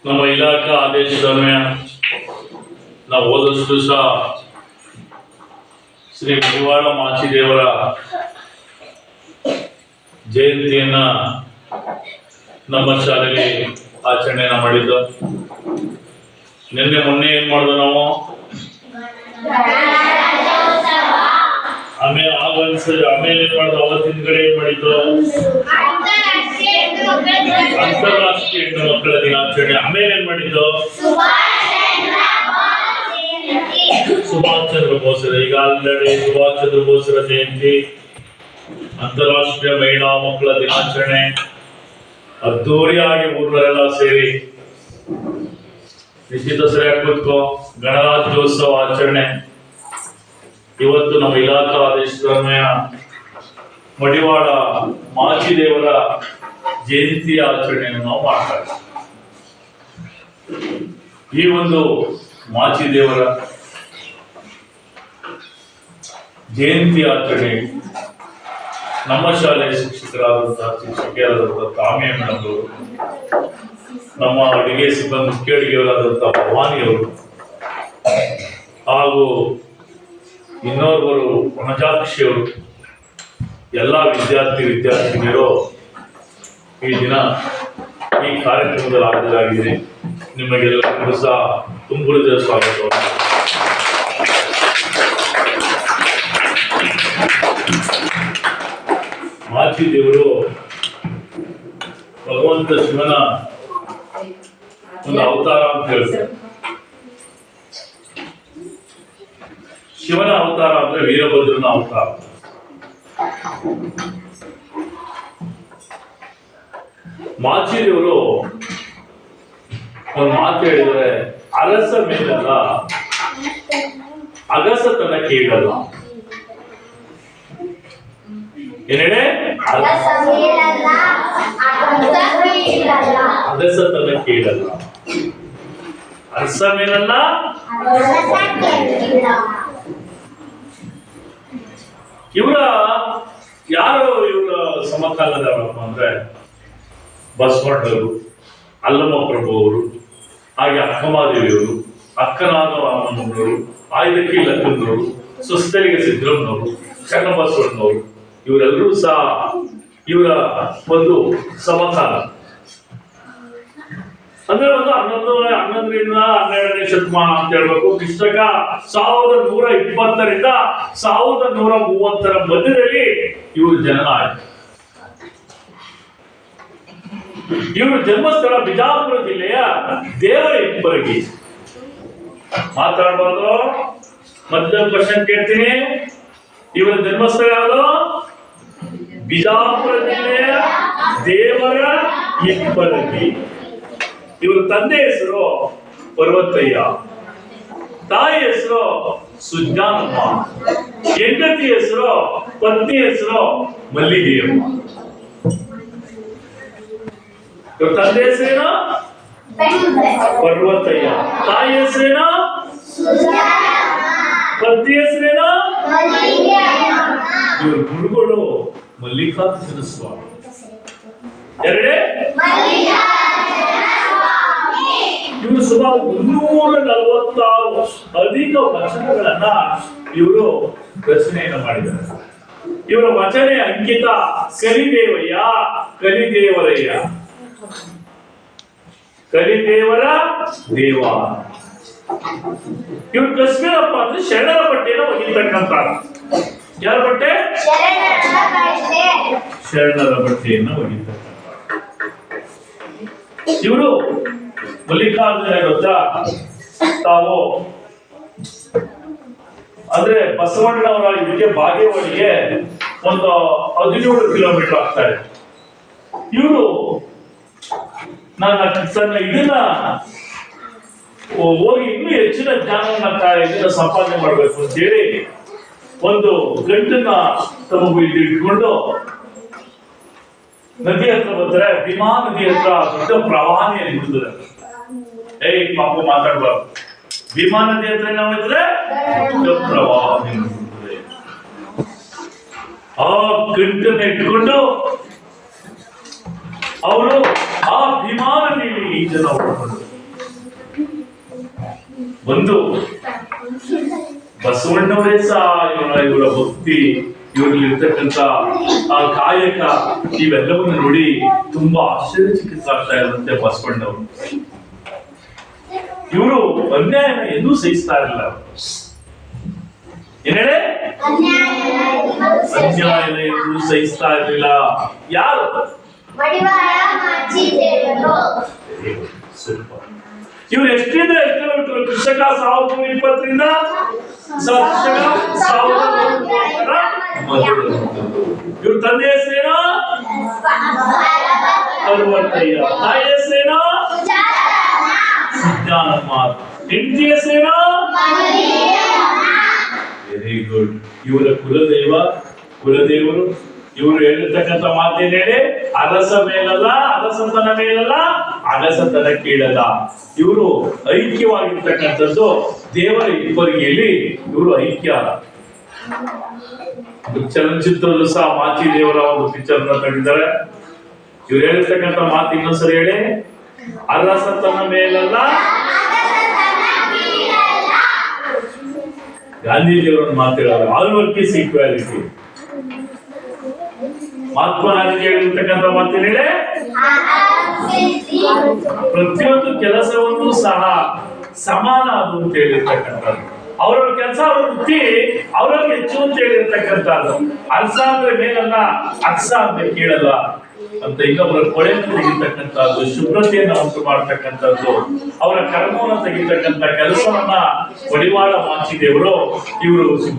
ನಮ್ಮ ಇಲಾಖಾ ಆದೇಶದನ್ವಯ ನಾವು ಹೋದಷ್ಟು ಸಹ ಶ್ರೀ ಮಡಿವಾಳ ಮಾಚಿದೇವರ ಜಯಂತಿಯನ್ನ ನಮ್ಮ ಶಾಲೆಯಲ್ಲಿ ಆಚರಣೆಯನ್ನ ಮಾಡಿದ್ದು. ನಿನ್ನೆ ಮೊನ್ನೆ ಏನ್ ಮಾಡಿದ್ವು ನಾವು ಆಮೇಲೆ ಏನ್ ಮಾಡಿದ್ವು, ಅವತ್ತಿನ ಕಡೆ ಏನ್ ಮಾಡಿದ್ದು ಅಂತಾರಾಷ್ಟ್ರೀಯ ಹೆಣ್ಣು ಮಕ್ಕಳ ದಿನಾಚರಣೆ. ಆಮೇಲೆ ಏನ್ ಮಾಡಿದ್ದು ಸುಭಾಷ್ ಚಂದ್ರ ಬೋಸರ, ಈಗ ಆಲ್ರೆಡಿ ಸುಭಾಷ್ ಚಂದ್ರ ಬೋಸರ ಜಯಂತಿ, ಅಂತಾರಾಷ್ಟ್ರೀಯ ಮಹಿಳಾ ಮಕ್ಕಳ ದಿನಾಚರಣೆ ಅದ್ದೂರಿಯಾಗಿ ಊರಲ್ಲೆಲ್ಲ ಸೇರಿ ನಿಶ್ಚಿತ ಸರಿಯಾಗಿ ಕೂತ್ಕೋ ಗಣರಾಜ್ಯೋತ್ಸವ ಆಚರಣೆ. ಇವತ್ತು ನಮ್ಮ ಇಲಾಖಾ ಆದೇಶದನ್ವಯ ಮಡಿವಾಳ ಮಾಚಿದೇವರ ಜಯಂತಿ ಆಚರಣೆಯನ್ನು ನಾವು ಮಾಡ್ತಾ ಇದ್ದೀವಿ. ಈ ಒಂದು ಮಾಚಿದೇವರ ಜಯಂತಿ ಆಚರಣೆ ನಮ್ಮ ಶಾಲೆಯ ಶಿಕ್ಷಕಿಯರಾದಂತಹ ಕಾಮ್ಯ ಮೇಡಮ್ ಅವರು, ನಮ್ಮ ಅಡಿಗೆ ಸಿಬ್ಬಂದಿ ಮುಖ್ಯ ಅಡಿಗೆಯವರಾದಂತಹ ಭವಾನಿಯವರು ಹಾಗೂ ಇನ್ನೋರ್ವರು ವನಜಾಕ್ಷಿಯವರು, ಎಲ್ಲ ವಿದ್ಯಾರ್ಥಿನಿಯರು ಈ ದಿನ ಈ ಕಾರ್ಯಕ್ರಮದಲ್ಲಿ ಹಾಜರಾಗಿದೆ. ನಿಮಗೆಲ್ಲರಿಗೂ ಸಹ ತುಂಬುವುದ ಸ್ವಾಗತವನ್ನು. ಮಾಚಿದೇವರು ಭಗವಂತ ಶಿವನ ಒಂದು ಅವತಾರ ಅಂತ ಹೇಳ್ತಾರೆ. ಶಿವನ ಅವತಾರ ಅಂದ್ರೆ ವೀರಭದ್ರನ ಅವತಾರ. ಮಾಚಿದೇವರು ಒಂದು ಮಾತು ಹೇಳಿದ್ರೆ, ಅರಸ ಮೇಲಲ್ಲ ಅಗಸತನ ಕೇಳಲ್ಲ. ಏನೇಳೆ ಅಗಸತನ ಕೇಳಲ್ಲ, ಅರಸ ಮೇಲಲ್ಲ. ಯಾರು ಇವರ ಸಮಕಾಲದವರಪ್ಪ ಅಂದ್ರೆ ಬಸವಣ್ಣವರು, ಅಲ್ಲಮ್ಮ ಪ್ರಭು ಅವರು, ಹಾಗೆ ಅಕ್ಕಮಾದೇವಿಯವರು, ಅಕ್ಕನಾದ ರಾಮಣ್ಣನವರು, ಆಯ್ದಕ್ಕಿ ಲಕ್ಕನವರು, ಸುಸ್ತರಿಗೆ ಸಿದ್ದರಾಮನವರು, ಚನ್ನಬಸವಣ್ಣನವರು, ಇವರೆಲ್ಲರೂ ಸಹ ಇವರ ಒಂದು ಸಮಕಾಲ. ಅಂದ್ರೆ ಒಂದು 11ರಿಂದ 12ನೇ ಶತಮಾನ ಅಂತ ಹೇಳ್ಬೇಕು. ಕ್ರಿಸ್ತಕ 1120ರಿಂದ 1130 ಮಧ್ಯದಲ್ಲಿ ಇವರು ಜನನ ಆಯ್ತು. ಇವರು ಜನ್ಮಸ್ಥಳ ಬಿಜಾಪುರ ಜಿಲ್ಲೆಯ ದೇವರ ಇಬ್ಬರಿಗೆ. ಮಾತಾಡಬಾರ್ದು, ಮಧ್ಯ ಕ್ವಶನ್ ಕೇಳ್ತೀನಿ. ಇವರ ಜನ್ಮಸ್ಥಳ ಯಾವುದು? ಬಿಜಾಪುರ ಜಿಲ್ಲೆಯ ದೇವರ ಇಬ್ಬರಿಗೆ. ಇವರ ತಂದೆ ಹೆಸರು ಪರ್ವತಯ್ಯ, ತಾಯಿ ಹೆಸರು ಸುಜ್ಞಾನಮ್ಮ, ಹೆಂಡತಿ ಹೆಸರು ಪತ್ನಿ ಹೆಸರು ಮಲ್ಲಿಗೆಯಮ್ಮ. ಇವ್ರ ತಂದೆ ಹೆಸರೇನು? ಪರ್ವತಯ್ಯ. ತಾಯಿ ಹೆಸರೇನು? ಪತ್ನಿ ಹೆಸರೇನು? ಇವ್ರ ಗುರುಗಳು ಮಲ್ಲಿಕಾರ್ಜುನ ಸ್ವಾಮಿ. ಎರಡೇ ಇವರು ಸುಮಾರು 346 ಅಧಿಕ ವಚನಗಳನ್ನ ಇವರು ರಚನೆಯನ್ನು ಮಾಡಿದ್ದಾರೆ. ಇವರ ವಚನೆ ಅಂಕಿತ ಕಲಿದೇವಯ್ಯ, ಕಲಿದೇವರಯ್ಯ, ಕಲಿದೇವರ ದೇವ. ಇವ್ರು ಕಶ್ಮೀರಪ್ಪ ಅಂದ್ರೆ ಶರಣರ ಬಟ್ಟೆಯನ್ನು ಒಗಿತಕ್ಕಂತ. ಯಾರ ಬಟ್ಟೆ? ಶರಣರ ಬಟ್ಟೆಯನ್ನು ಒಗಿತಕ್ಕಂತ ಇವರು. ಮಲ್ಲಿಕಾರ್ಜುನ ಗೊತ್ತಾ? ತಾವು ಅಂದ್ರೆ ಬಸವಣ್ಣನವರ ಇದಕ್ಕೆ ಬಾಗೇವಾಡಿಗೆ ಒಂದು 17 ಕಿಲೋಮೀಟರ್ ಆಗ್ತಾ ಇದೆ. ಇವರು ನನ್ನ ಇದನ್ನ ಹೋಗಿ ಇನ್ನೂ ಹೆಚ್ಚಿನ ಜ್ಞಾನವನ್ನ ಇದನ್ನ ಸಂಪಾದನೆ ಮಾಡಬೇಕು ಅಂತ ಹೇಳಿ ಒಂದು ಗಂಟನ್ನ ತಮಗೂ ಇಲ್ಲಿ ಇಟ್ಕೊಂಡು ನದಿ ಹತ್ರ ಬರ್ತಾರೆ. ಭೀಮಾ ನದಿ ಹತ್ರ ದೊಡ್ಡ ಪ್ರವಾಹನೆಯಲ್ಲಿ ಬಿಡ್ತದೆ. ಪಾಪ ಮಾತಾಡ್ಬಾರ್ದು. ಭೀಮಾ ನದಿ ಹತ್ರ ಏನಾಗ್ತದೆ? ದೊಡ್ಡ ಪ್ರವಾಹನೆ. ಆ ಗಂಟನ್ನ ಇಟ್ಕೊಂಡು ಅವರು ಆ ಭೀಮಾ ನದಿಯಲ್ಲಿ ಈಜನ್ನು ಬಂದು ಬಸವಣ್ಣವರೇ ಸಹ ಇವರ ಭಕ್ತಿ, ಇವರಲ್ಲಿರ್ತಕ್ಕಂಥ ಆ ಕಾಯಕ ಇವೆಲ್ಲವನ್ನು ನೋಡಿ ತುಂಬಾ ಆಶ್ಚರ್ಯಚಕಿತರಾಗ್ತಾ ಇರುವಂತೆ ಬಸವಣ್ಣವರು. ಇವರು ಅನ್ಯಾಯನ ಎಂದೂ ಸಹಿಸ್ತಾ ಇರಲಿಲ್ಲ. ಏನ್ ಹೇಳಿ? ಅನ್ಯಾಯನ ಎಂದೂ ಸಹಿಸ್ತಾ ಇರಲಿಲ್ಲ. ಯಾರು? ಇವ್ರು ಎಷ್ಟರಿಂದ ಎಷ್ಟು ಕಿಲೋಮೀಟರ್? ಕೃಷಕ 1920ರಿಂದ ಇವ್ರ ತಂದೆ ಹೆಸರೇನು? ಪರ್ವತಯ್ಯ. ತಾಯಿ ಹೆಸರೇನು? ಸುಜ್ಞಾನಮ್ಮ. ಹೆಂಡತಿ ಹೆಸರೇನು? Very good. ಇವರ ಕುಲದೇವರು ಇವರು ಹೇಳಿರ್ತಕ್ಕಂಥ ಮಾತೇನು ಹೇಳಿ? ಅರಸ ಮೇಲಲ್ಲ, ಅರಸತನ ಮೇಲಲ್ಲ, ಅಗಸತನ ಕೀಳಲ್ಲ. ಇವರು ಐಕ್ಯವಾಗಿರ್ತಕ್ಕಂಥದ್ದು ದೇವರ ಇಬ್ಬರಿಗೆಯಲ್ಲಿ ಇವರು ಐಕ್ಯ. ಚಲನಚಿತ್ರದಲ್ಲೂ ಸಹ ಮಾಚಿ ದೇವರ ಒಂದು ಪಿಕ್ಚರ್ ಕಂಡಿದ್ದಾರೆ. ಇವ್ರು ಹೇಳಿರ್ತಕ್ಕಂಥ ಮಾತು ಇನ್ನೊಂದ್ಸರಿ ಹೇಳಿ. ಅರಸತನ ಮೇಲಲ್ಲ. ಗಾಂಧೀಜಿಯವರನ್ನು ಮಾತಾಡೋರು ಆಲ್ ವರ್ಕಿಸ್ ಈಕ್ವಾಲಿಟಿ. ಮಹಾತ್ಮ ಗಾಂಧೀಜಿ ಹೇಳಿರ್ತಕ್ಕಂಥ ಮಾತೇನು ಹೇಳಿ? ಪ್ರತಿಯೊಂದು ಕೆಲಸವನ್ನು ಸಹ ಸಮಾನ ಅದು ಅಂತ ಹೇಳಿರ್ತಕ್ಕಂಥದ್ದು. ಅವ್ರವ್ರ ಕೆಲಸ ಅವ್ರ ವೃತ್ತಿ ಅವ್ರವ್ರಿಗೆ ಹೆಚ್ಚು ಅಂತ ಹೇಳಿರ್ತಕ್ಕಂಥದ್ದು. ಅರ್ಸ ಅಂದ್ರೆ ಮೇಲಲ್ಲ, ಅಕ್ಸ ಅಂದ್ರೆ ಕೀಳಲ್ಲ ಅಂತ ಇನ್ನೊಬ್ಬರ ಕೊಳೆಯನ್ನು ತೆಗಿತಕ್ಕಂಥದ್ದು, ಶುಭ್ರತೆಯನ್ನು ಉಂಟು ಮಾಡತಕ್ಕಂಥದ್ದು, ಅವರ ಕರ್ಮವನ್ನು ತೆಗಿತಕ್ಕಂಥ ಕೆಲಸವನ್ನ ಮಡಿವಾಳ ಮಾಚಿದೇವರು ಇವರು